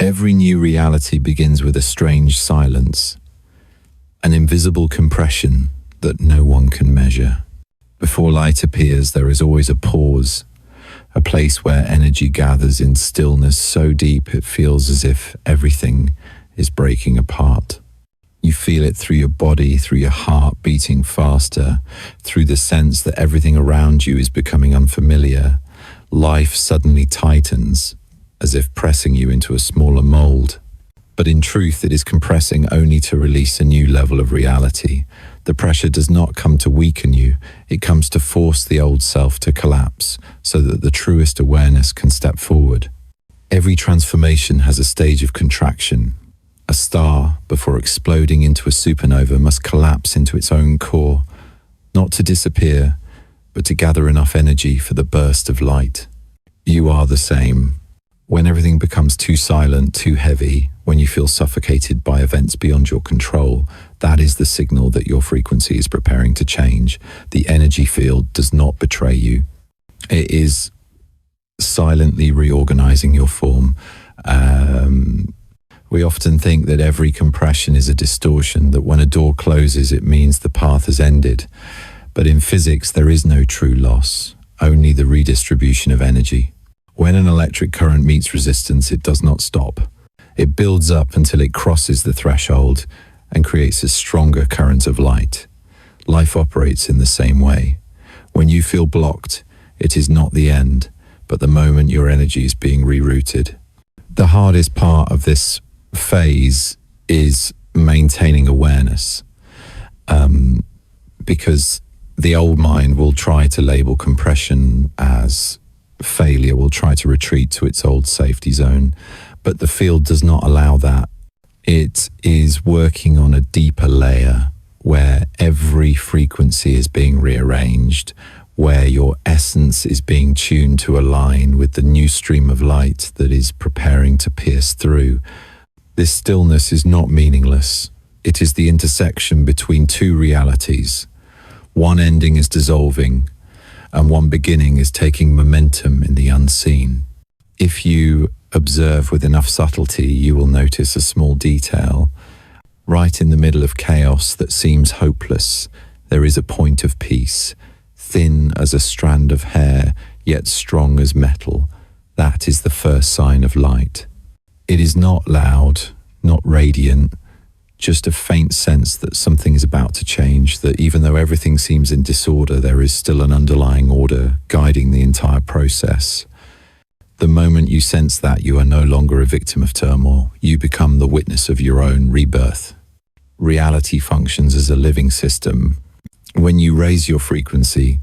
Every new reality begins with a strange silence, an invisible compression that no one can measure. Before light appears, there is always a pause, a place where energy gathers in stillness so deep it feels as if everything is breaking apart. You feel it through your body, through your heart beating faster, through the sense that everything around you is becoming unfamiliar. Life suddenly tightens, as if pressing you into a smaller mold. But in truth, it is compressing only to release a new level of reality. The pressure does not come to weaken you, it comes to force the old self to collapse, so that the truest awareness can step forward. Every transformation has a stage of contraction. A star, before exploding into a supernova, must collapse into its own core, not to disappear, but to gather enough energy for the burst of light. You are the same. When everything becomes too silent, too heavy, when you feel suffocated by events beyond your control, that is the signal that your frequency is preparing to change. The energy field does not betray you. It is silently reorganizing your form. We often think that every compression is a distortion, that when a door closes, it means the path has ended. But in physics, there is no true loss, only the redistribution of energy. When an electric current meets resistance, it does not stop. It builds up until it crosses the threshold and creates a stronger current of light. Life operates in the same way. When you feel blocked, it is not the end, but the moment your energy is being rerouted. The hardest part of this phase is maintaining awareness, because the old mind will try to label compression as failure, will try to retreat to its old safety zone, but the field does not allow that. It is working on a deeper layer where every frequency is being rearranged, where your essence is being tuned to align with the new stream of light that is preparing to pierce through. This stillness is not meaningless. It is the intersection between two realities. One ending is dissolving, and one beginning is taking momentum in the unseen. If you observe with enough subtlety, you will notice a small detail. Right in the middle of chaos that seems hopeless, there is a point of peace, thin as a strand of hair, yet strong as metal. That is the first sign of light. It is not loud, not radiant, just a faint sense that something is about to change, that even though everything seems in disorder, there is still an underlying order guiding the entire process. The moment you sense that, you are no longer a victim of turmoil. You become the witness of your own rebirth. Reality functions as a living system. When you raise your frequency,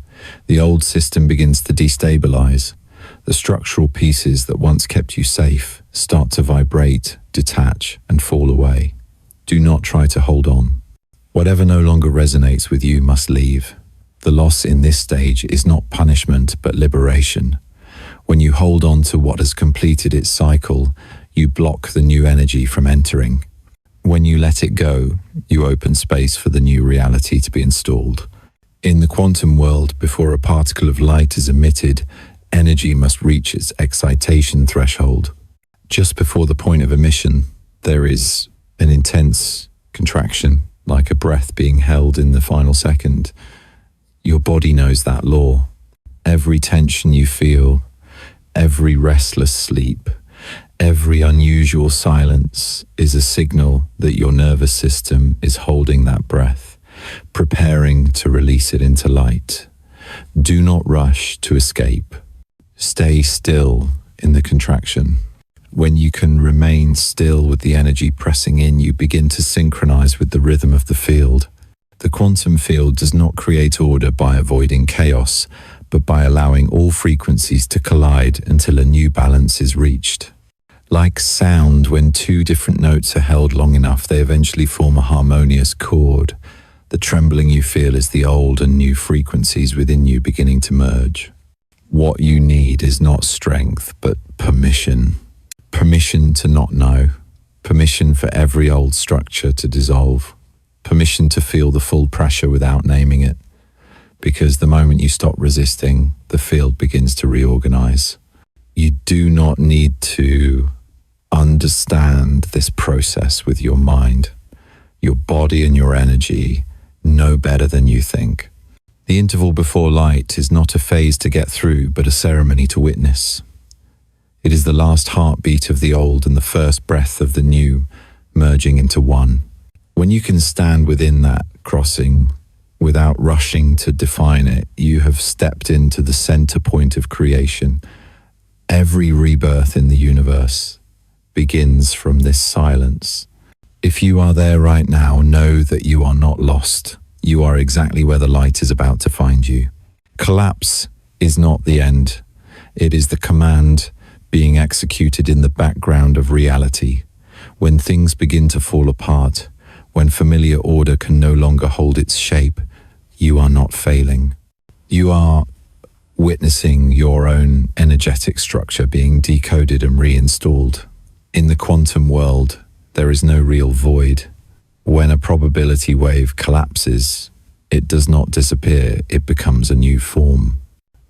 the old system begins to destabilize. The structural pieces that once kept you safe start to vibrate, detach, and fall away. Do not try to hold on. Whatever no longer resonates with you must leave. The loss in this stage is not punishment, but liberation. When you hold on to what has completed its cycle, you block the new energy from entering. When you let it go, you open space for the new reality to be installed. In the quantum world, before a particle of light is emitted, energy must reach its excitation threshold. Just before the point of emission, there is an intense contraction, like a breath being held in the final second. Your body knows that law. Every tension you feel, every restless sleep, every unusual silence is a signal that your nervous system is holding that breath, preparing to release it into light. Do not rush to escape. Stay still in the contraction. When you can remain still with the energy pressing in, you begin to synchronize with the rhythm of the field. The quantum field does not create order by avoiding chaos, but by allowing all frequencies to collide until a new balance is reached. Like sound, when two different notes are held long enough, they eventually form a harmonious chord. The trembling you feel is the old and new frequencies within you beginning to merge. What you need is not strength, but permission. Permission to not know. Permission for every old structure to dissolve. Permission to feel the full pressure without naming it. Because the moment you stop resisting, the field begins to reorganize. You do not need to Understand this process with your mind. Your body and your energy know better than you think. The interval before light is not a phase to get through, but a ceremony to witness. It is the last heartbeat of the old and the first breath of the new, merging into one. When you can stand within that crossing, without rushing to define it, you have stepped into the center point of creation. Every rebirth in the universe begins from this silence. If you are there right now, know that you are not lost. You are exactly where the light is about to find you. Collapse is not the end. It is the command being executed in the background of reality. When things begin to fall apart, when familiar order can no longer hold its shape, you are not failing. You are witnessing your own energetic structure being decoded and reinstalled. In the quantum world, there is no real void. When a probability wave collapses, it does not disappear, it becomes a new form.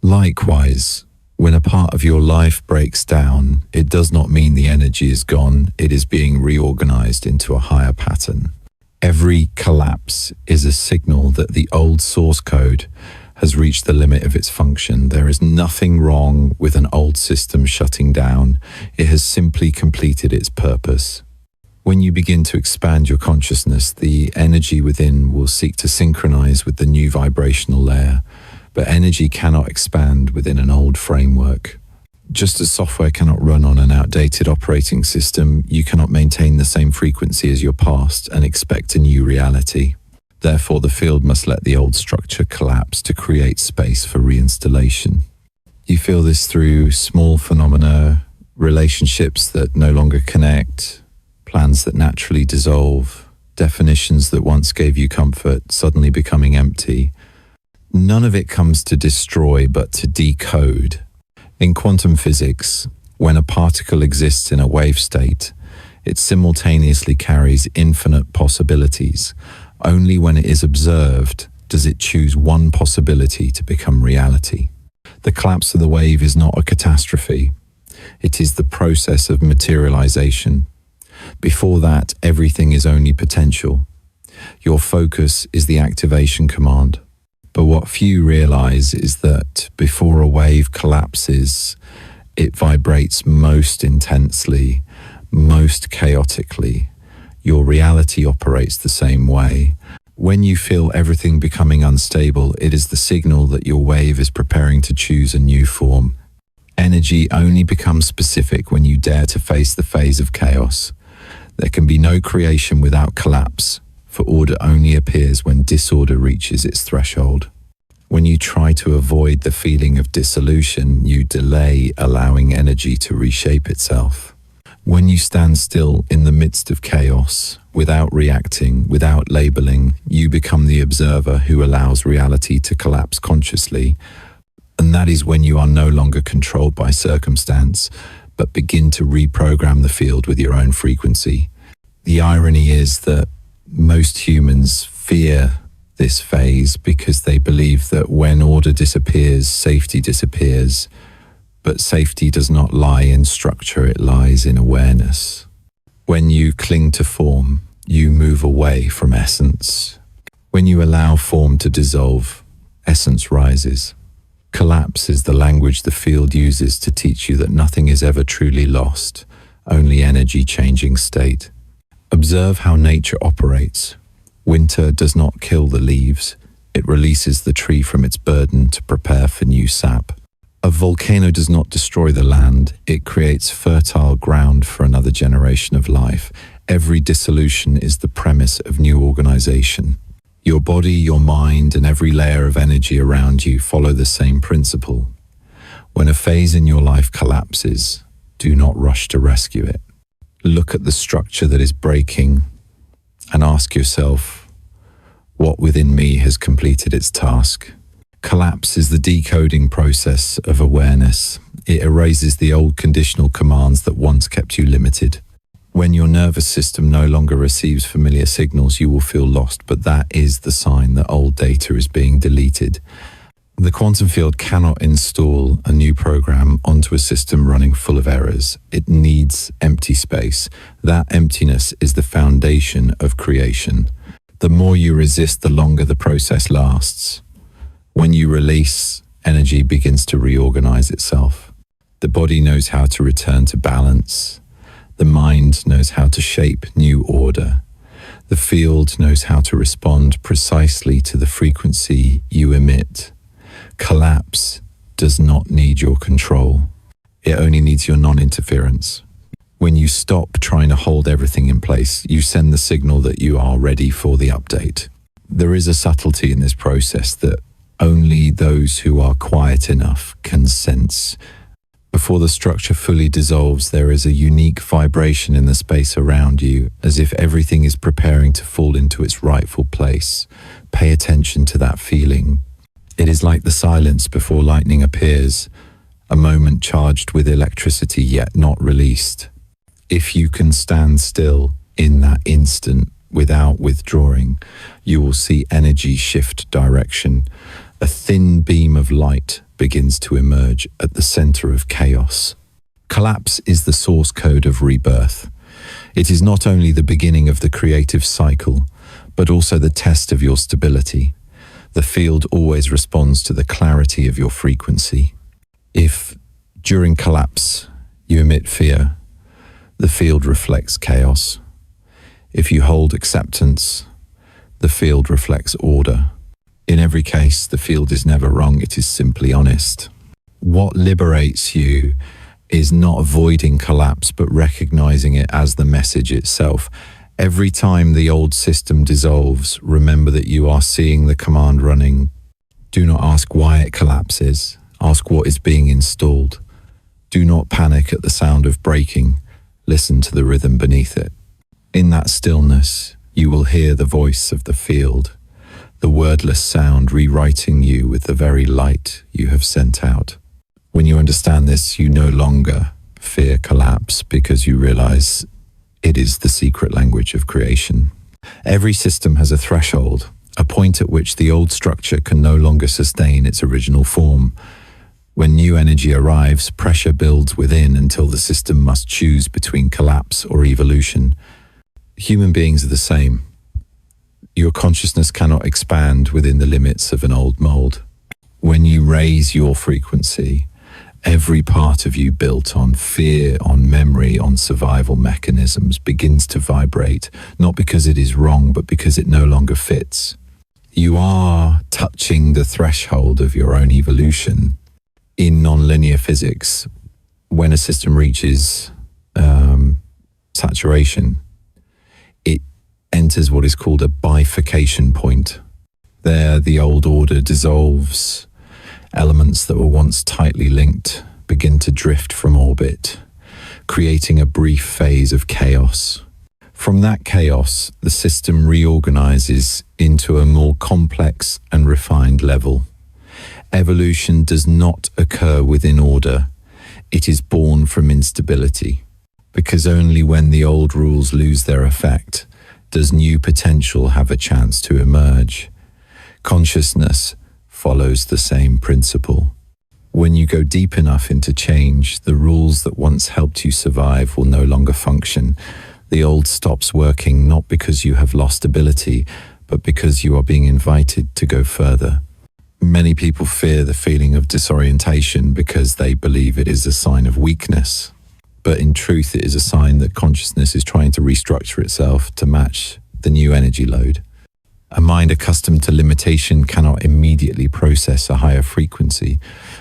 Likewise, when a part of your life breaks down, it does not mean the energy is gone, it is being reorganized into a higher pattern. Every collapse is a signal that the old source code has reached the limit of its function. There is nothing wrong with an old system shutting down. It has simply completed its purpose. When you begin to expand your consciousness, the energy within will seek to synchronize with the new vibrational layer, but energy cannot expand within an old framework. Just as software cannot run on an outdated operating system, you cannot maintain the same frequency as your past and expect a new reality. Therefore, the field must let the old structure collapse to create space for reinstallation. You feel this through small phenomena, relationships that no longer connect, plans that naturally dissolve, definitions that once gave you comfort suddenly becoming empty. None of it comes to destroy, but to decode. In quantum physics, when a particle exists in a wave state, it simultaneously carries infinite possibilities. Only when it is observed does it choose one possibility to become reality. The collapse of the wave is not a catastrophe. It is the process of materialization. Before that, everything is only potential. Your focus is the activation command. But what few realize is that before a wave collapses, it vibrates most intensely, most chaotically. Your reality operates the same way. When you feel everything becoming unstable, it is the signal that your wave is preparing to choose a new form. Energy only becomes specific when you dare to face the phase of chaos. There can be no creation without collapse, for order only appears when disorder reaches its threshold. When you try to avoid the feeling of dissolution, you delay allowing energy to reshape itself. When you stand still in the midst of chaos, without reacting, without labeling, you become the observer who allows reality to collapse consciously. And that is when you are no longer controlled by circumstance, but begin to reprogram the field with your own frequency. The irony is that most humans fear this phase because they believe that when order disappears, safety disappears. But safety does not lie in structure, it lies in awareness. When you cling to form, you move away from essence. When you allow form to dissolve, essence rises. Collapse is the language the field uses to teach you that nothing is ever truly lost, only energy changing state. Observe how nature operates. Winter does not kill the leaves, it releases the tree from its burden to prepare for new sap. A volcano does not destroy the land, it creates fertile ground for another generation of life. Every dissolution is the premise of new organization. Your body, your mind, and every layer of energy around you follow the same principle. When a phase in your life collapses, do not rush to rescue it. Look at the structure that is breaking and ask yourself, what within me has completed its task? Collapse is the decoding process of awareness. It erases the old conditional commands that once kept you limited. When your nervous system no longer receives familiar signals, you will feel lost, but that is the sign that old data is being deleted. The quantum field cannot install a new program onto a system running full of errors. It needs empty space. That emptiness is the foundation of creation. The more you resist, the longer the process lasts. When you release, energy begins to reorganize itself. The body knows how to return to balance. The mind knows how to shape new order. The field knows how to respond precisely to the frequency you emit. Collapse does not need your control. It only needs your non-interference. When you stop trying to hold everything in place, you send the signal that you are ready for the update. There is a subtlety in this process that only those who are quiet enough can sense. Before the structure fully dissolves, there is a unique vibration in the space around you, as if everything is preparing to fall into its rightful place. Pay attention to that feeling. It is like the silence before lightning appears, a moment charged with electricity yet not released. If you can stand still in that instant without withdrawing, you will see energy shift direction. A thin beam of light begins to emerge at the center of chaos. Collapse is the source code of rebirth. It is not only the beginning of the creative cycle, but also the test of your stability. The field always responds to the clarity of your frequency. If, during collapse, you emit fear, the field reflects chaos. If you hold acceptance, the field reflects order. In every case, the field is never wrong, it is simply honest. What liberates you is not avoiding collapse, but recognizing it as the message itself. Every time the old system dissolves, remember that you are seeing the command running. Do not ask why it collapses. Ask what is being installed. Do not panic at the sound of breaking. Listen to the rhythm beneath it. In that stillness, you will hear the voice of the field, the wordless sound rewriting you with the very light you have sent out. When you understand this, you no longer fear collapse because you realize it is the secret language of creation. Every system has a threshold, a point at which the old structure can no longer sustain its original form. When new energy arrives, pressure builds within until the system must choose between collapse or evolution. Human beings are the same. Your consciousness cannot expand within the limits of an old mold. When you raise your frequency, every part of you built on fear, on memory, on survival mechanisms begins to vibrate, not because it is wrong, but because it no longer fits. You are touching the threshold of your own evolution. In nonlinear physics, when a system reaches saturation, it enters what is called a bifurcation point. There, the old order dissolves. Elements that were once tightly linked begin to drift from orbit, creating a brief phase of chaos. From that chaos, the system reorganizes into a more complex and refined level. Evolution does not occur within order. It is born from instability, because only when the old rules lose their effect does new potential have a chance to emerge. Consciousness follows the same principle. When you go deep enough into change, the rules that once helped you survive will no longer function. The old stops working not because you have lost ability, but because you are being invited to go further. Many people fear the feeling of disorientation because they believe it is a sign of weakness. But in truth, it is a sign that consciousness is trying to restructure itself to match the new energy load. A mind accustomed to limitation cannot immediately process a higher frequency,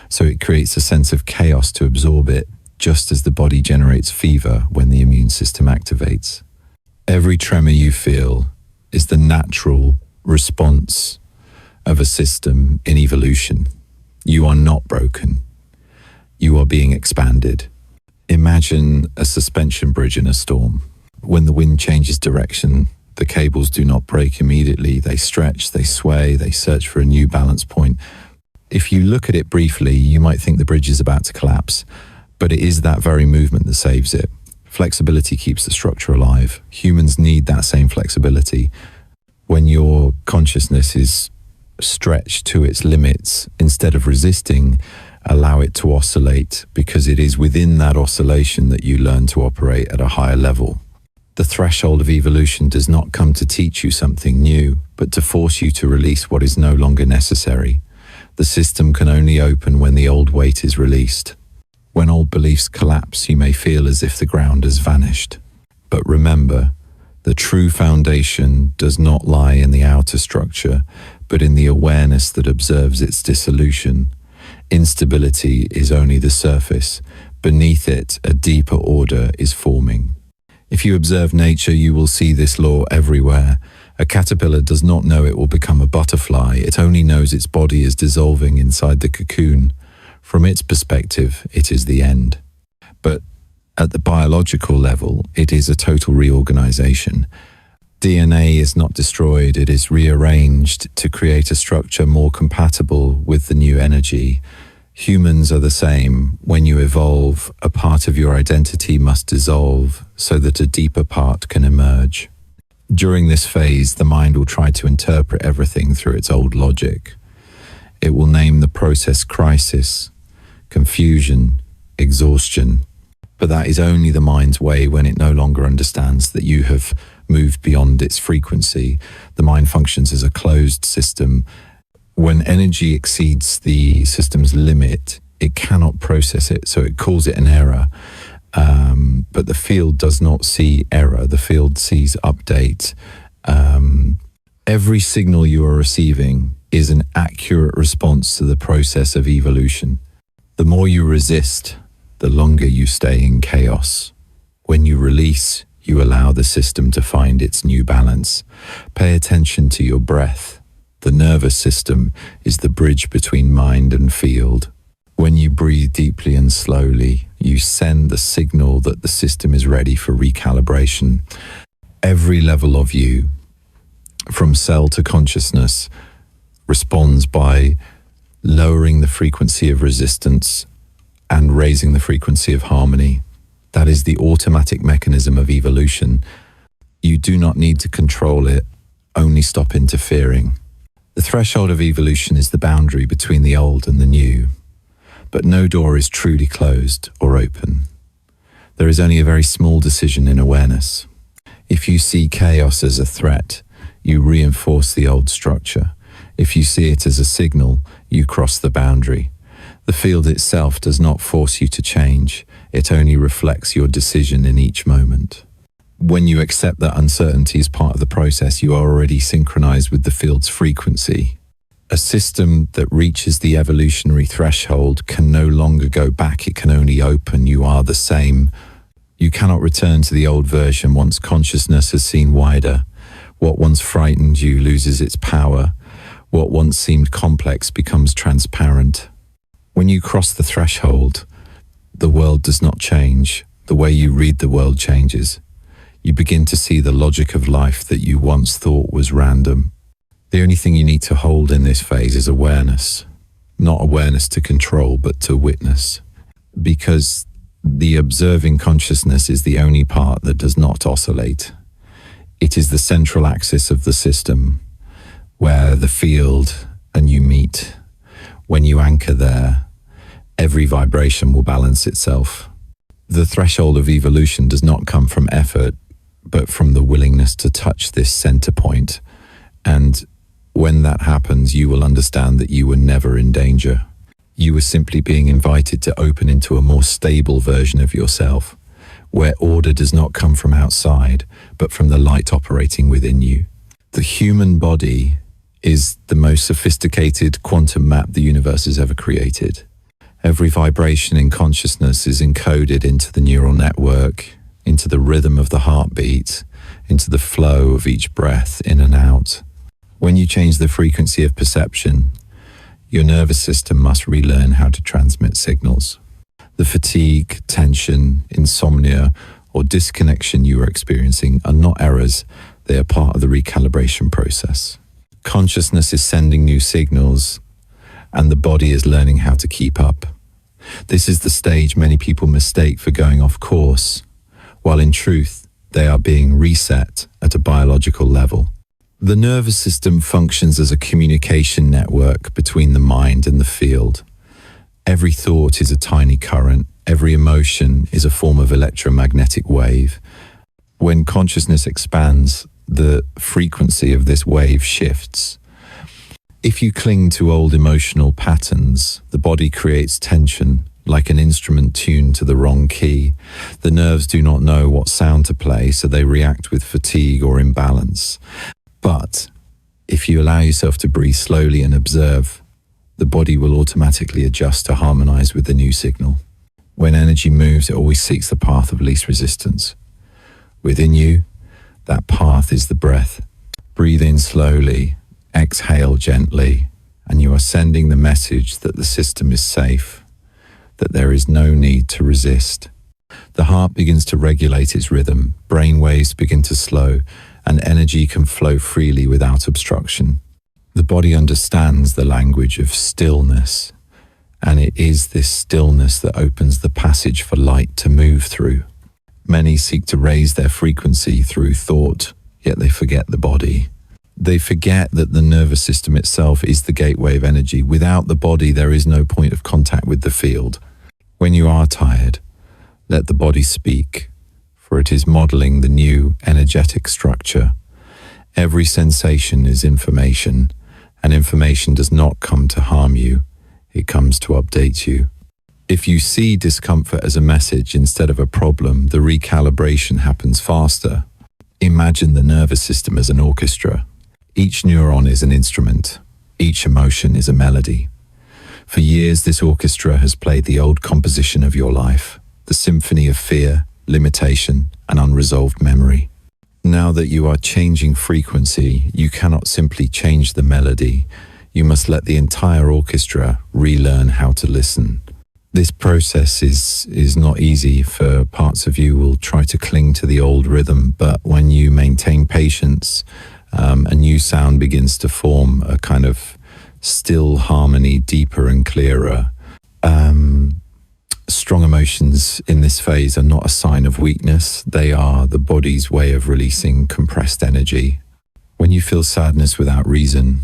so it creates a sense of chaos to absorb it, just as the body generates fever when the immune system activates. Every tremor you feel is the natural response of a system in evolution. You are not broken. You are being expanded. Imagine a suspension bridge in a storm. When the wind changes direction, the cables do not break immediately. They stretch, they sway, they search for a new balance point. If you look at it briefly, you might think the bridge is about to collapse, but it is that very movement that saves it. Flexibility keeps the structure alive. Humans need that same flexibility. When your consciousness is stretch to its limits. Instead of resisting, allow it to oscillate, because it is within that oscillation that you learn to operate at a higher level. The threshold of evolution does not come to teach you something new, but to force you to release what is no longer necessary. The system can only open when the old weight is released. When old beliefs collapse, you may feel as if the ground has vanished. But remember, the true foundation does not lie in the outer structure, but in the awareness that observes its dissolution. Instability is only the surface. Beneath it, a deeper order is forming. If you observe nature, you will see this law everywhere. A caterpillar does not know it will become a butterfly. It only knows its body is dissolving inside the cocoon. From its perspective, it is the end. But at the biological level, it is a total reorganization. DNA is not destroyed, it is rearranged to create a structure more compatible with the new energy. Humans are the same. When you evolve, a part of your identity must dissolve so that a deeper part can emerge. During this phase, the mind will try to interpret everything through its old logic. It will name the process crisis, confusion, exhaustion. But that is only the mind's way when it no longer understands that you have moved beyond its frequency. The mind functions as a closed system. When energy exceeds the system's limit, it cannot process it, so it calls it an error. But the field does not see error. The field sees update. Every signal you are receiving is an accurate response to the process of evolution. The more you resist, the longer you stay in chaos. When you release, you allow the system to find its new balance. Pay attention to your breath. The nervous system is the bridge between mind and field. When you breathe deeply and slowly, you send the signal that the system is ready for recalibration. Every level of you, from cell to consciousness, responds by lowering the frequency of resistance and raising the frequency of harmony. That is the automatic mechanism of evolution. You do not need to control it, only stop interfering. The threshold of evolution is the boundary between the old and the new, but no door is truly closed or open. There is only a very small decision in awareness. If you see chaos as a threat, you reinforce the old structure. If you see it as a signal, you cross the boundary. The field itself does not force you to change. It only reflects your decision in each moment. When you accept that uncertainty is part of the process, you are already synchronized with the field's frequency. A system that reaches the evolutionary threshold can no longer go back, it can only open. You are the same. You cannot return to the old version once consciousness has seen wider. What once frightened you loses its power. What once seemed complex becomes transparent. When you cross the threshold, the world does not change. The way you read the world changes. You begin to see the logic of life that you once thought was random. The only thing you need to hold in this phase is awareness. Not awareness to control, but to witness. Because the observing consciousness is the only part that does not oscillate. It is the central axis of the system, where the field and you meet. When you anchor there, every vibration will balance itself. The threshold of evolution does not come from effort, but from the willingness to touch this center point. And when that happens, you will understand that you were never in danger. You were simply being invited to open into a more stable version of yourself, where order does not come from outside, but from the light operating within you. The human body is the most sophisticated quantum map the universe has ever created. Every vibration in consciousness is encoded into the neural network, into the rhythm of the heartbeat, into the flow of each breath in and out. When you change the frequency of perception, your nervous system must relearn how to transmit signals. The fatigue, tension, insomnia, or disconnection you are experiencing are not errors, they are part of the recalibration process. Consciousness is sending new signals, and the body is learning how to keep up. This is the stage many people mistake for going off course, while in truth, they are being reset at a biological level. The nervous system functions as a communication network between the mind and the field. Every thought is a tiny current. Every emotion is a form of electromagnetic wave. When consciousness expands, the frequency of this wave shifts. If you cling to old emotional patterns, the body creates tension, like an instrument tuned to the wrong key. The nerves do not know what sound to play, so they react with fatigue or imbalance. But if you allow yourself to breathe slowly and observe, the body will automatically adjust to harmonize with the new signal. When energy moves, it always seeks the path of least resistance. Within you, that path is the breath. Breathe in slowly, exhale gently, and you are sending the message that the system is safe, that there is no need to resist. The heart begins to regulate its rhythm, brain waves begin to slow, and energy can flow freely without obstruction. The body understands the language of stillness, and it is this stillness that opens the passage for light to move through. Many seek to raise their frequency through thought, yet they forget the body. They forget that the nervous system itself is the gateway of energy. Without the body, there is no point of contact with the field. When you are tired, let the body speak, for it is modeling the new energetic structure. Every sensation is information, and information does not come to harm you, it comes to update you. If you see discomfort as a message instead of a problem, the recalibration happens faster. Imagine the nervous system as an orchestra. Each neuron is an instrument. Each emotion is a melody. For years, this orchestra has played the old composition of your life, the symphony of fear, limitation, and unresolved memory. Now that you are changing frequency, you cannot simply change the melody. You must let the entire orchestra relearn how to listen. This process is not easy. For parts of you will try to cling to the old rhythm, but when you maintain patience, a new sound begins to form, a kind of still harmony, deeper and clearer. Strong emotions in this phase are not a sign of weakness. They are the body's way of releasing compressed energy. When you feel sadness without reason,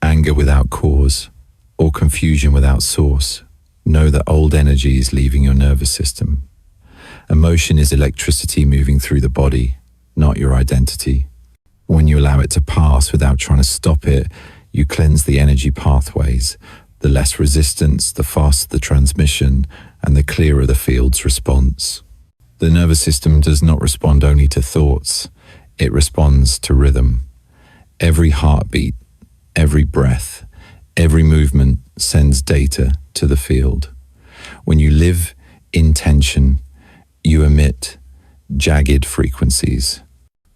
anger without cause, or confusion without source, know that old energy is leaving your nervous system. Emotion is electricity moving through the body, not your identity. When you allow it to pass without trying to stop it, you cleanse the energy pathways. The less resistance, the faster the transmission, and the clearer the field's response. The nervous system does not respond only to thoughts, it responds to rhythm. Every heartbeat, every breath, every movement sends data to the field. When you live in tension, you emit jagged frequencies.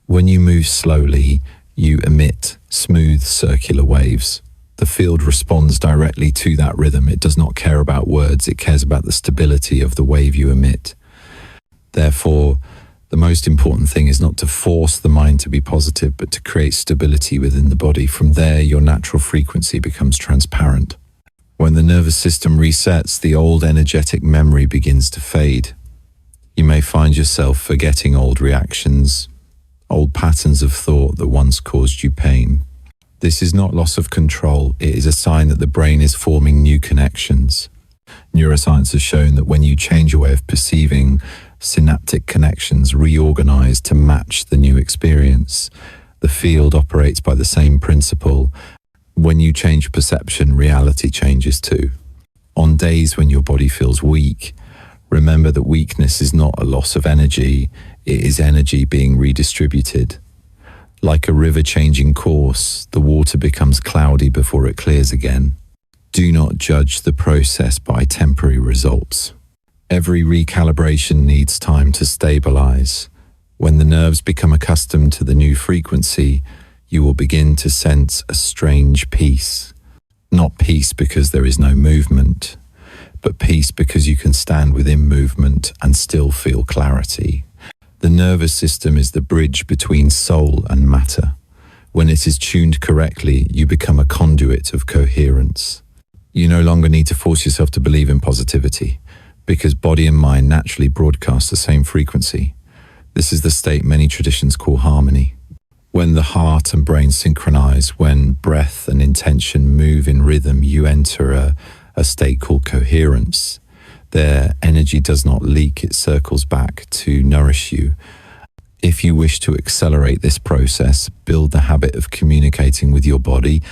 When you move slowly, you emit smooth circular waves. The field responds directly to that rhythm. It does not care about words, it cares about the stability of the wave you emit. Therefore, the most important thing is not to force the mind to be positive, but to create stability within the body. From there, your natural frequency becomes transparent. When the nervous system resets, the old energetic memory begins to fade. You may find yourself forgetting old reactions, old patterns of thought that once caused you pain. This is not loss of control, it is a sign that the brain is forming new connections. Neuroscience has shown that when you change your way of perceiving, synaptic connections reorganize to match the new experience. The field operates by the same principle. When you change perception, reality changes too. On days when your body feels weak, remember that weakness is not a loss of energy, it is energy being redistributed. Like a river changing course, the water becomes cloudy before it clears again. Do not judge the process by temporary results. Every recalibration needs time to stabilize. When the nerves become accustomed to the new frequency, you will begin to sense a strange peace. Not peace because there is no movement, but peace because you can stand within movement and still feel clarity. The nervous system is the bridge between soul and matter. When it is tuned correctly, you become a conduit of coherence. You no longer need to force yourself to believe in positivity, because body and mind naturally broadcast the same frequency. This is the state many traditions call harmony. When the heart and brain synchronize, when breath and intention move in rhythm, you enter a state called coherence. Their energy does not leak, it circles back to nourish you. If you wish to accelerate this process, build the habit of communicating with your body.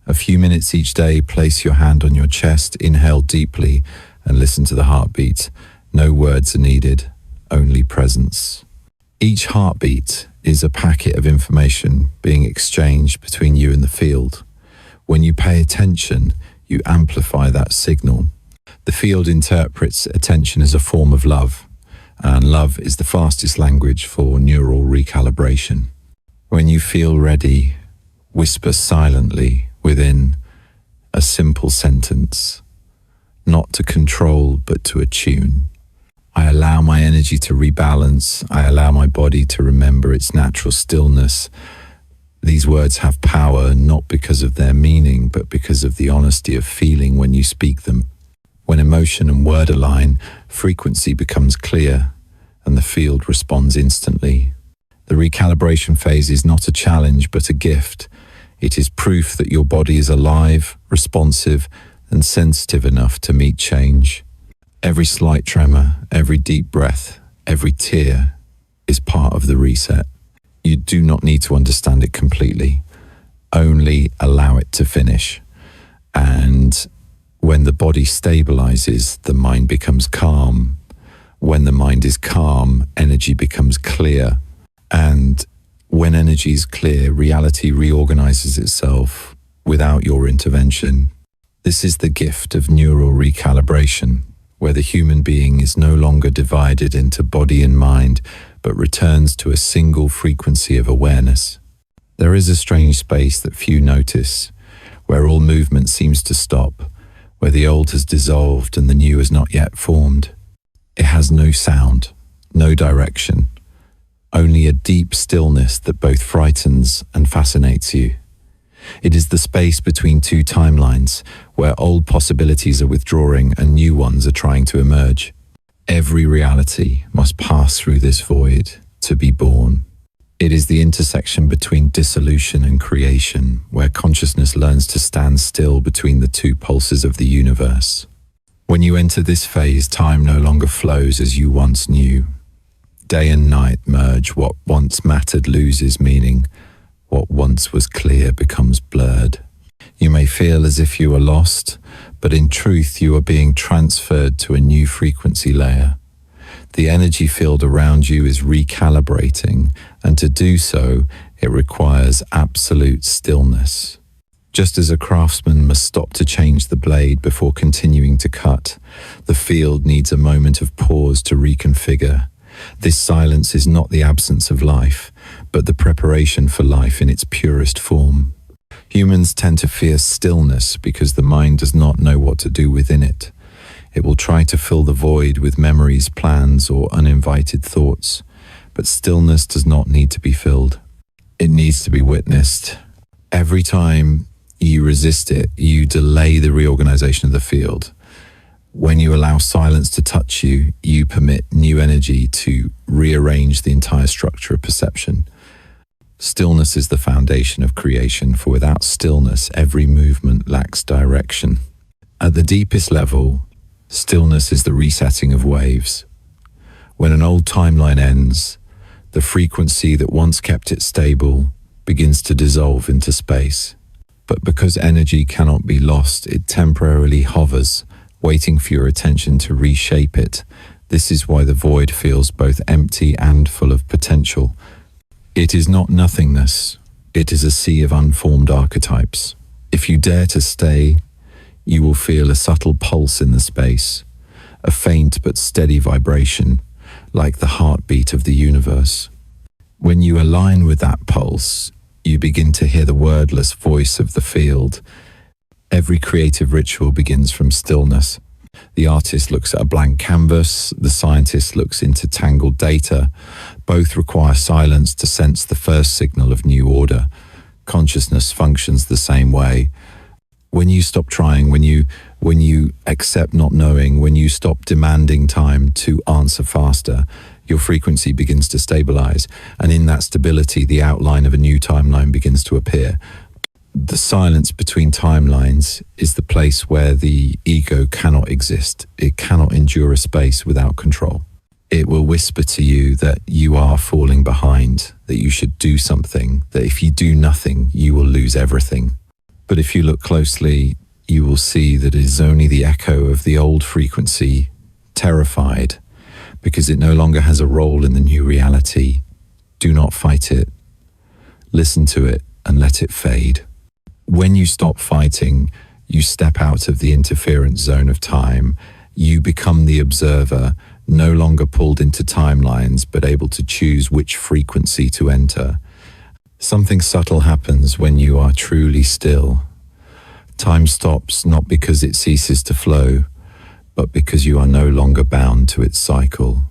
A few minutes each day, place your hand on your chest, inhale deeply, and listen to the heartbeat. No words are needed, only presence. Each heartbeat is a packet of information being exchanged between you and the field. When you pay attention, you amplify that signal. The field interprets attention as a form of love, and love is the fastest language for neural recalibration. When you feel ready, whisper silently within a simple sentence, not to control but to attune. I allow my energy to rebalance. I allow my body to remember its natural stillness. These words have power not because of their meaning, but because of the honesty of feeling when you speak them. When emotion and word align, frequency becomes clear and the field responds instantly. The recalibration phase is not a challenge, but a gift. It is proof that your body is alive, responsive, and sensitive enough to meet change. Every slight tremor, every deep breath, every tear is part of the reset. You do not need to understand it completely. Only allow it to finish. And when the body stabilizes, the mind becomes calm. When the mind is calm, energy becomes clear. And when energy is clear, reality reorganizes itself without your intervention. This is the gift of neural recalibration, where the human being is no longer divided into body and mind, but returns to a single frequency of awareness. There is a strange space that few notice, where all movement seems to stop, where the old has dissolved and the new has not yet formed. It has no sound, no direction, only a deep stillness that both frightens and fascinates you. It is the space between two timelines, where old possibilities are withdrawing and new ones are trying to emerge. Every reality must pass through this void to be born. It is the intersection between dissolution and creation, where consciousness learns to stand still between the two pulses of the universe. When you enter this phase, time no longer flows as you once knew. Day and night merge. What once mattered loses meaning. What once was clear becomes blurred. You may feel as if you are lost, but in truth you are being transferred to a new frequency layer. The energy field around you is recalibrating, and to do so, it requires absolute stillness. Just as a craftsman must stop to change the blade before continuing to cut, the field needs a moment of pause to reconfigure. This silence is not the absence of life, but the preparation for life in its purest form. Humans tend to fear stillness because the mind does not know what to do within it. It will try to fill the void with memories, plans, or uninvited thoughts. But stillness does not need to be filled. It needs to be witnessed. Every time you resist it, you delay the reorganization of the field. When you allow silence to touch you, you permit new energy to rearrange the entire structure of perception. Stillness is the foundation of creation, for without stillness, every movement lacks direction. At the deepest level, stillness is the resetting of waves. When an old timeline ends, the frequency that once kept it stable begins to dissolve into space. But because energy cannot be lost, it temporarily hovers, waiting for your attention to reshape it. This is why the void feels both empty and full of potential. It is not nothingness, it is a sea of unformed archetypes. If you dare to stay, you will feel a subtle pulse in the space, a faint but steady vibration, like the heartbeat of the universe. When you align with that pulse, you begin to hear the wordless voice of the field. Every creative ritual begins from stillness. The artist looks at a blank canvas, the scientist looks into tangled data. Both require silence to sense the first signal of new order. Consciousness functions the same way. When you stop trying, when you accept not knowing, when you stop demanding time to answer faster, your frequency begins to stabilize. And in that stability, the outline of a new timeline begins to appear. The silence between timelines is the place where the ego cannot exist. It cannot endure a space without control. It will whisper to you that you are falling behind, that you should do something, that if you do nothing, you will lose everything. But if you look closely, you will see that it is only the echo of the old frequency, terrified, because it no longer has a role in the new reality. Do not fight it. Listen to it and let it fade. When you stop fighting, you step out of the interference zone of time. You become the observer, no longer pulled into timelines, but able to choose which frequency to enter. Something subtle happens when you are truly still. Time stops not because it ceases to flow, but because you are no longer bound to its cycle.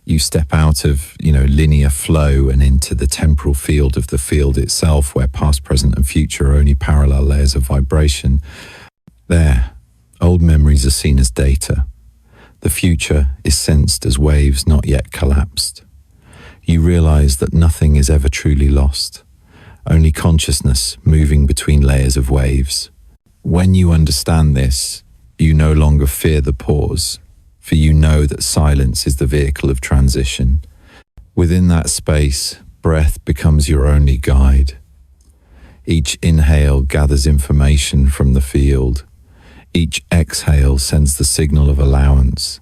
You step out of, linear flow and into the temporal field of the field itself, where past, present, and future are only parallel layers of vibration. There, old memories are seen as data. The future is sensed as waves not yet collapsed. You realize that nothing is ever truly lost, only consciousness moving between layers of waves. When you understand this, you no longer fear the pause, for you know that silence is the vehicle of transition. Within that space, breath becomes your only guide. Each inhale gathers information from the field. Each exhale sends the signal of allowance.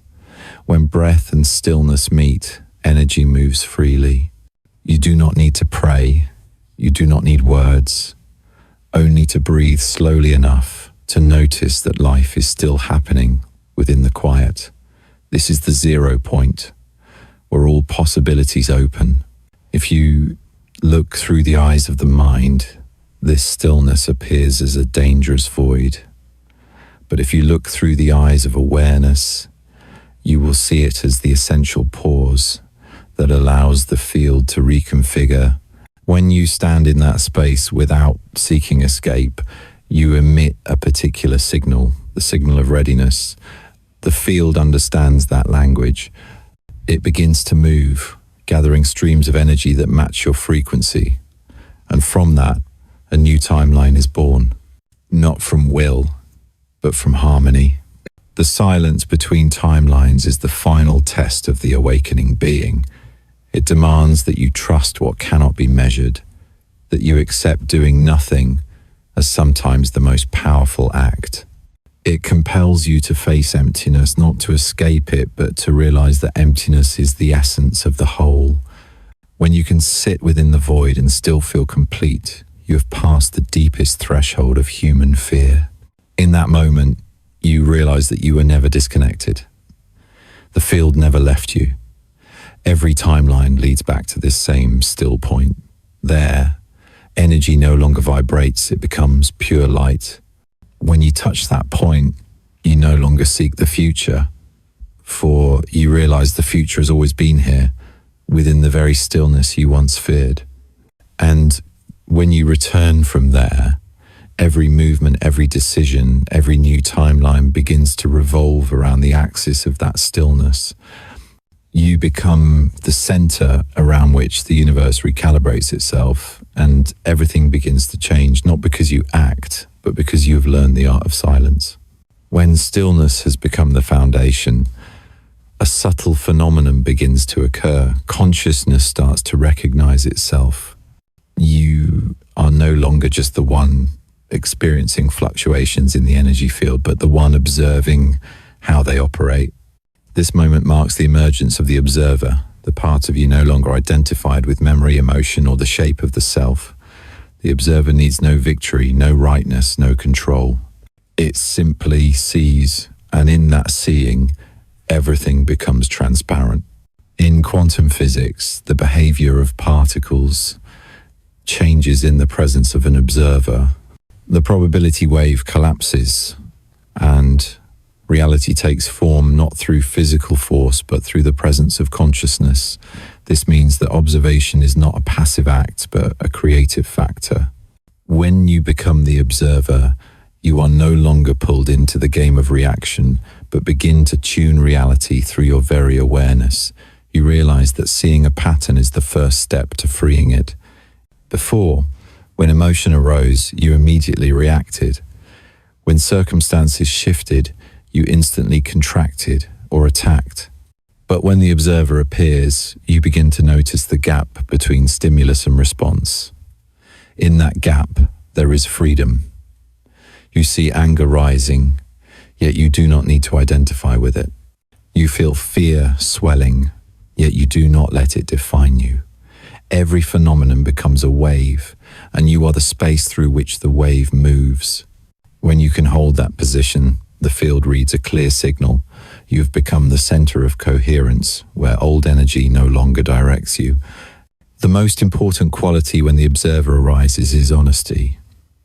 When breath and stillness meet, energy moves freely. You do not need to pray. You do not need words. Only to breathe slowly enough to notice that life is still happening within the quiet. This is the 0 point, where all possibilities open. If you look through the eyes of the mind, this stillness appears as a dangerous void. But if you look through the eyes of awareness, you will see it as the essential pause that allows the field to reconfigure. When you stand in that space without seeking escape, you emit a particular signal, the signal of readiness. The field understands that language. It begins to move, gathering streams of energy that match your frequency. And from that, a new timeline is born, not from will, but from harmony. The silence between timelines is the final test of the awakening being. It demands that you trust what cannot be measured, that you accept doing nothing as sometimes the most powerful act. It compels you to face emptiness, not to escape it, but to realize that emptiness is the essence of the whole. When you can sit within the void and still feel complete, you have passed the deepest threshold of human fear. In that moment, you realize that you were never disconnected. The field never left you. Every timeline leads back to this same still point. There, energy no longer vibrates, it becomes pure light. When you touch that point, you no longer seek the future, for you realize the future has always been here, within the very stillness you once feared. And when you return from there, every movement, every decision, every new timeline begins to revolve around the axis of that stillness. You become the center around which the universe recalibrates itself, and everything begins to change, not because you act, but because you have learned the art of silence. When stillness has become the foundation, a subtle phenomenon begins to occur. Consciousness starts to recognize itself. You are no longer just the one experiencing fluctuations in the energy field, but the one observing how they operate. This moment marks the emergence of the observer, the part of you no longer identified with memory, emotion, or the shape of the self. The observer needs no victory, no rightness, no control. It simply sees, and in that seeing, everything becomes transparent. In quantum physics, the behavior of particles changes in the presence of an observer. The probability wave collapses, and reality takes form not through physical force, but through the presence of consciousness. This means that observation is not a passive act, but a creative factor. When you become the observer, You are no longer pulled into the game of reaction, but begin to tune reality through your very awareness. You realize that seeing a pattern is the first step to freeing it. Before, when emotion arose, you immediately reacted. When circumstances shifted, you instantly contracted or attacked. But when the observer appears, you begin to notice the gap between stimulus and response. In that gap, there is freedom. You see anger rising, yet you do not need to identify with it. You feel fear swelling, yet you do not let it define you. Every phenomenon becomes a wave, and you are the space through which the wave moves. When you can hold that position, the field reads a clear signal. You have become the center of coherence, where old energy no longer directs you. The most important quality when the observer arises is honesty.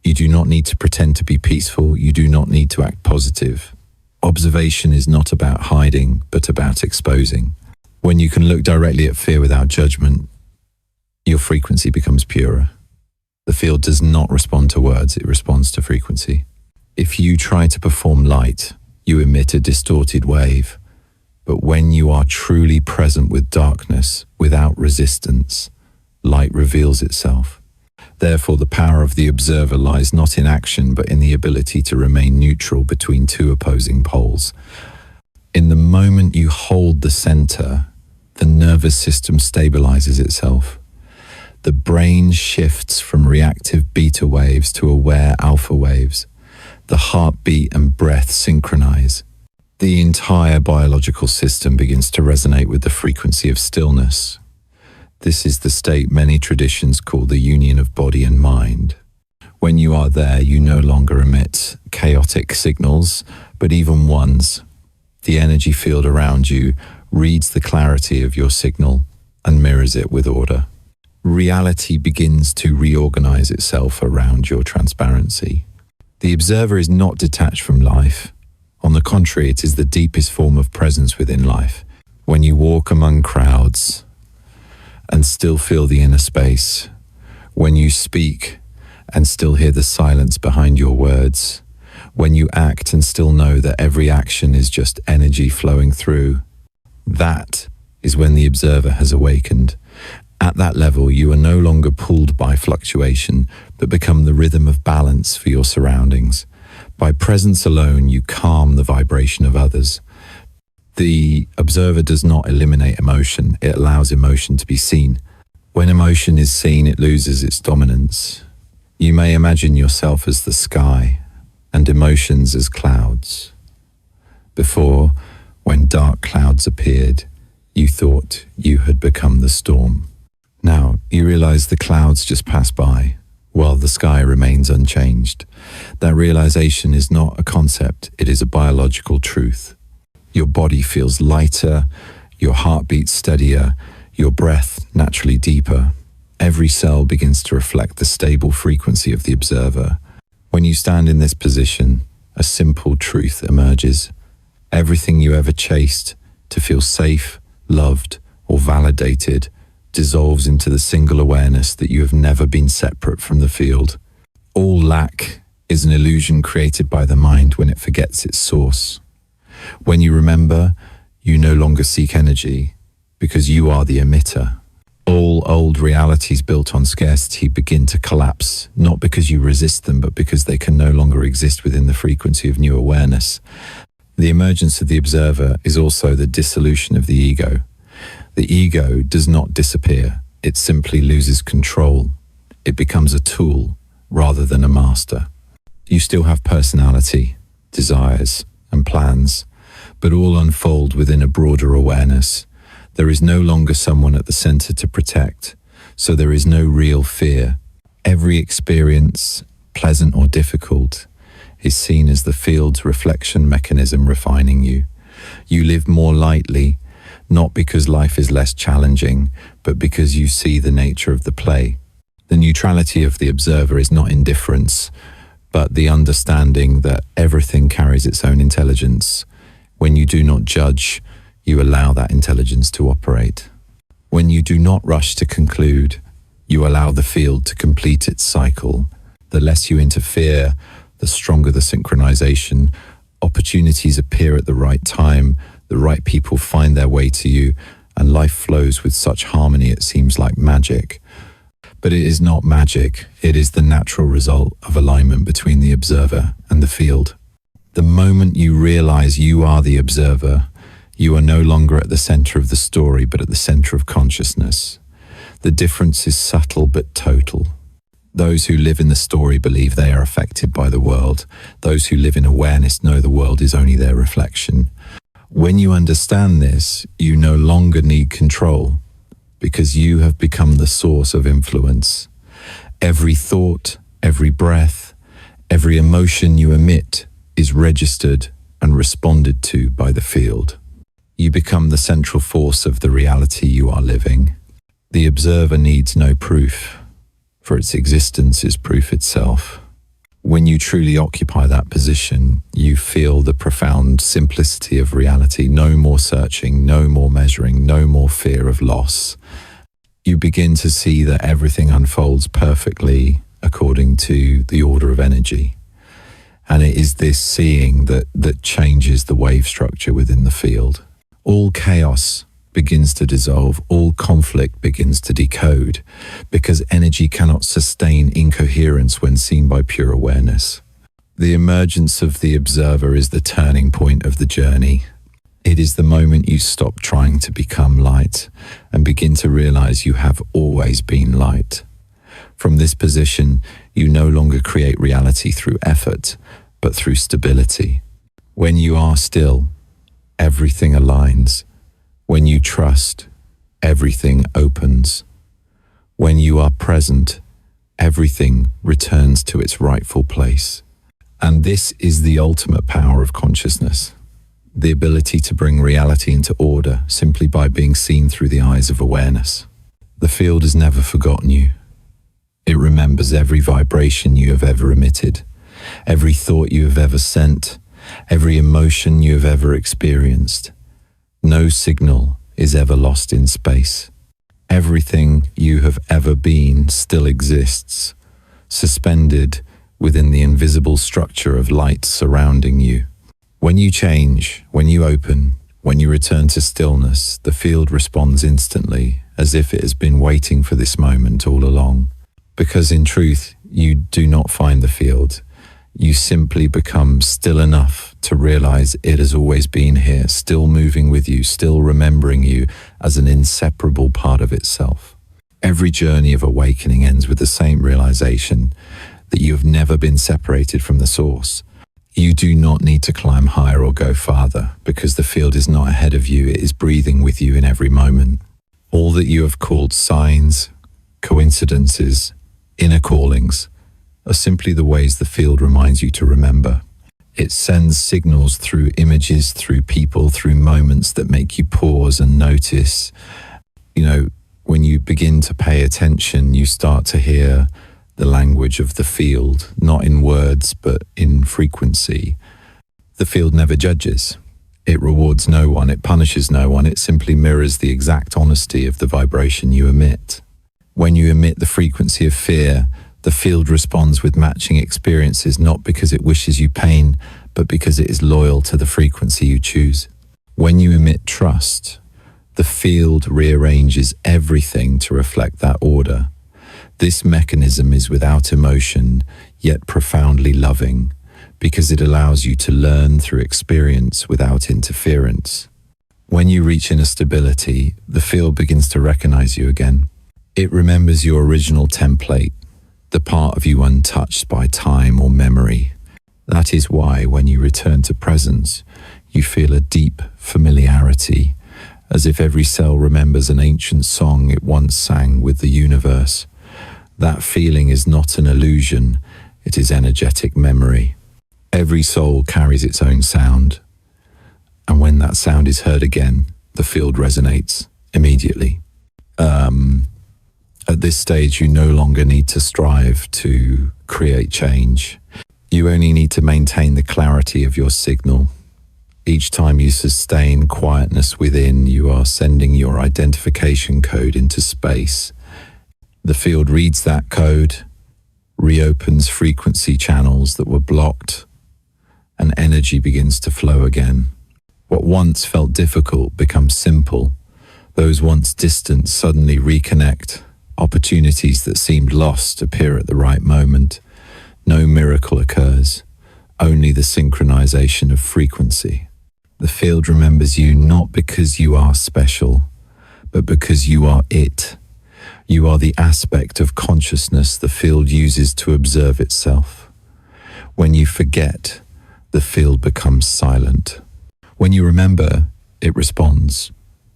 You do not need to pretend to be peaceful. You do not need to act positive. Observation is not about hiding, but about exposing. When you can look directly at fear without judgment, your frequency becomes purer. The field does not respond to words, it responds to frequency. If you try to perform light, you emit a distorted wave. But when you are truly present with darkness, without resistance, light reveals itself. Therefore, the power of the observer lies not in action, but in the ability to remain neutral between two opposing poles. In the moment you hold the center, the nervous system stabilizes itself. The brain shifts from reactive beta waves to aware alpha waves. The heartbeat and breath synchronize. The entire biological system begins to resonate with the frequency of stillness. This is the state many traditions call the union of body and mind. When you are there, you no longer emit chaotic signals, but even ones. The energy field around you reads the clarity of your signal and mirrors it with order. Reality begins to reorganize itself around your transparency. The observer is not detached from life. On the contrary, it is the deepest form of presence within life. When you walk among crowds and still feel the inner space, when you speak and still hear the silence behind your words, when you act and still know that every action is just energy flowing through, that is when the observer has awakened. At that level, you are no longer pulled by fluctuation, but become the rhythm of balance for your surroundings. By presence alone, you calm the vibration of others. The observer does not eliminate emotion, it allows emotion to be seen. When emotion is seen, it loses its dominance. You may imagine yourself as the sky and emotions as clouds. Before, when dark clouds appeared, you thought you had become the storm. Now, you realize the clouds just pass by, while the sky remains unchanged. That realization is not a concept, it is a biological truth. Your body feels lighter, your heart beats steadier, your breath naturally deeper. Every cell begins to reflect the stable frequency of the observer. When you stand in this position, a simple truth emerges. Everything you ever chased to feel safe, loved, or validated dissolves into the single awareness that you have never been separate from the field. All lack is an illusion created by the mind when it forgets its source. When you remember, you no longer seek energy because you are the emitter. All old realities built on scarcity begin to collapse, not because you resist them, but because they can no longer exist within the frequency of new awareness. The emergence of the observer is also the dissolution of the ego. The ego does not disappear, it simply loses control. It becomes a tool rather than a master. You still have personality, desires, and plans, but all unfold within a broader awareness. There is no longer someone at the center to protect, so there is no real fear. Every experience, pleasant or difficult, is seen as the field's reflection mechanism refining you. You live more lightly, not because life is less challenging, but because you see the nature of the play. The neutrality of the observer is not indifference, but the understanding that everything carries its own intelligence. When you do not judge, you allow that intelligence to operate. When you do not rush to conclude, you allow the field to complete its cycle. The less you interfere, the stronger the synchronization. Opportunities appear at the right time, the right people find their way to you, and life flows with such harmony it seems like magic. But it is not magic, it is the natural result of alignment between the observer and the field. The moment you realize you are the observer, you are no longer at the center of the story, but at the center of consciousness. The difference is subtle but total. Those who live in the story believe they are affected by the world. Those who live in awareness know the world is only their reflection. When you understand this, you no longer need control, because you have become the source of influence. Every thought, every breath, every emotion you emit is registered and responded to by the field. You become the central force of the reality you are living. The observer needs no proof, for its existence is proof itself. When you truly occupy that position, you feel the profound simplicity of reality. No more searching, no more measuring, no more fear of loss. You begin to see that everything unfolds perfectly according to the order of energy. And it is this seeing that changes the wave structure within the field. All chaos begins to dissolve, all conflict begins to decode, because energy cannot sustain incoherence when seen by pure awareness. The emergence of the observer is the turning point of the journey. It is the moment you stop trying to become light and begin to realize you have always been light. From this position, you no longer create reality through effort, but through stability. When you are still, everything aligns. When you trust, everything opens. When you are present, everything returns to its rightful place. And this is the ultimate power of consciousness, the ability to bring reality into order simply by being seen through the eyes of awareness. The field has never forgotten you. It remembers every vibration you have ever emitted, every thought you have ever sent, every emotion you have ever experienced. No signal is ever lost in space. Everything you have ever been still exists, suspended within the invisible structure of light surrounding you. When you change, when you open, when you return to stillness, the field responds instantly, as if it has been waiting for this moment all along. Because in truth, you do not find the field. You simply become still enough to realize it has always been here, still moving with you, still remembering you as an inseparable part of itself. Every journey of awakening ends with the same realization that you have never been separated from the source. You do not need to climb higher or go farther, because the field is not ahead of you, it is breathing with you in every moment. All that you have called signs, coincidences, inner callings, are simply the ways the field reminds you to remember. It sends signals through images, through people, through moments that make you pause and notice. When you begin to pay attention, you start to hear the language of the field, not in words, but in frequency. The field never judges. It rewards no one, it punishes no one, it simply mirrors the exact honesty of the vibration you emit. When you emit the frequency of fear, the field responds with matching experiences, not because it wishes you pain, but because it is loyal to the frequency you choose. When you emit trust, the field rearranges everything to reflect that order. This mechanism is without emotion, yet profoundly loving, because it allows you to learn through experience without interference. When you reach inner stability, the field begins to recognize you again. It remembers your original template, the part of you untouched by time or memory. That is why when you return to presence, you feel a deep familiarity, as if every cell remembers an ancient song it once sang with the universe. That feeling is not an illusion, it is energetic memory. Every soul carries its own sound, and when that sound is heard again, the field resonates immediately. At this stage, you no longer need to strive to create change. You only need to maintain the clarity of your signal. Each time you sustain quietness within, you are sending your identification code into space. The field reads that code, reopens frequency channels that were blocked, and energy begins to flow again. What once felt difficult becomes simple. Those once distant suddenly reconnect. Opportunities that seemed lost appear at the right moment. No miracle occurs, only the synchronization of frequency. The field remembers you not because you are special, but because you are it. You are the aspect of consciousness the field uses to observe itself. When you forget, the field becomes silent. When you remember, it responds.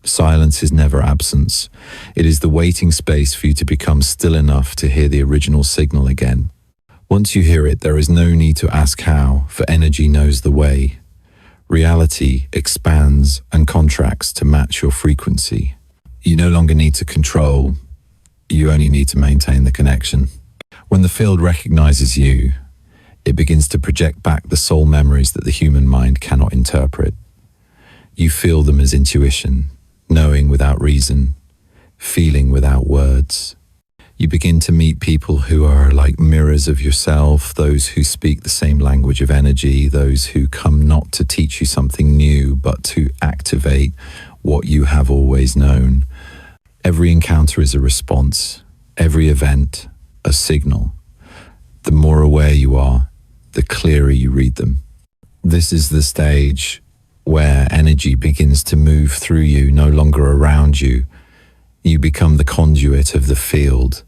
Silence is never absence. It is the waiting space for you to become still enough to hear the original signal again. Once you hear it, there is no need to ask how, for energy knows the way. Reality expands and contracts to match your frequency. You no longer need to control. You only need to maintain the connection. When the field recognizes you, it begins to project back the soul memories that the human mind cannot interpret. You feel them as intuition, knowing without reason, feeling without words. You begin to meet people who are like mirrors of yourself, those who speak the same language of energy, those who come not to teach you something new, but to activate what you have always known. Every encounter is a response, every event a signal. The more aware you are, the clearer you read them. This is the stage where energy begins to move through you, no longer around you. You become the conduit of the field,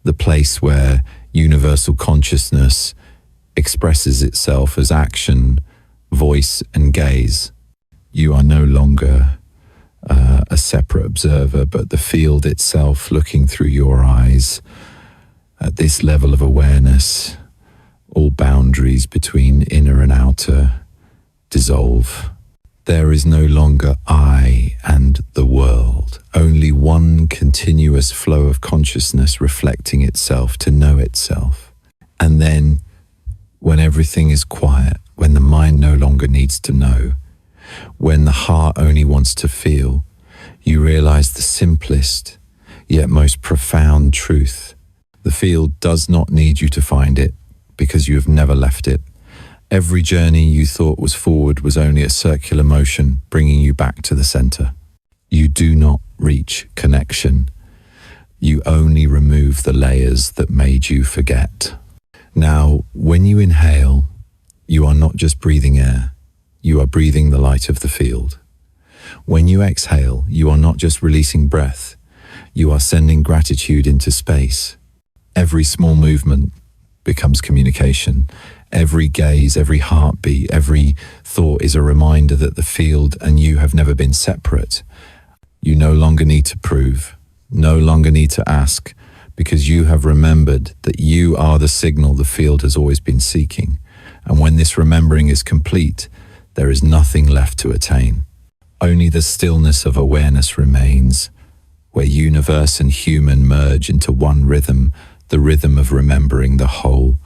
the place where universal consciousness expresses itself as action, voice, and gaze. You are no longer a separate observer, but the field itself looking through your eyes. At this level of awareness, all boundaries between inner and outer dissolve. There is no longer I and the world, only one continuous flow of consciousness reflecting itself to know itself. And then, when everything is quiet, when the mind no longer needs to know, when the heart only wants to feel, you realize the simplest, yet most profound truth. The field does not need you to find it, because you have never left it. Every journey you thought was forward was only a circular motion, bringing you back to the center. You do not reach connection. You only remove the layers that made you forget. Now, when you inhale, you are not just breathing air, you are breathing the light of the field. When you exhale, you are not just releasing breath, you are sending gratitude into space. Every small movement becomes communication. Every gaze, every heartbeat, every thought is a reminder that the field and you have never been separate. You no longer need to prove, no longer need to ask, because you have remembered that you are the signal the field has always been seeking. And when this remembering is complete, there is nothing left to attain. Only the stillness of awareness remains, where universe and human merge into one rhythm, the rhythm of remembering the whole.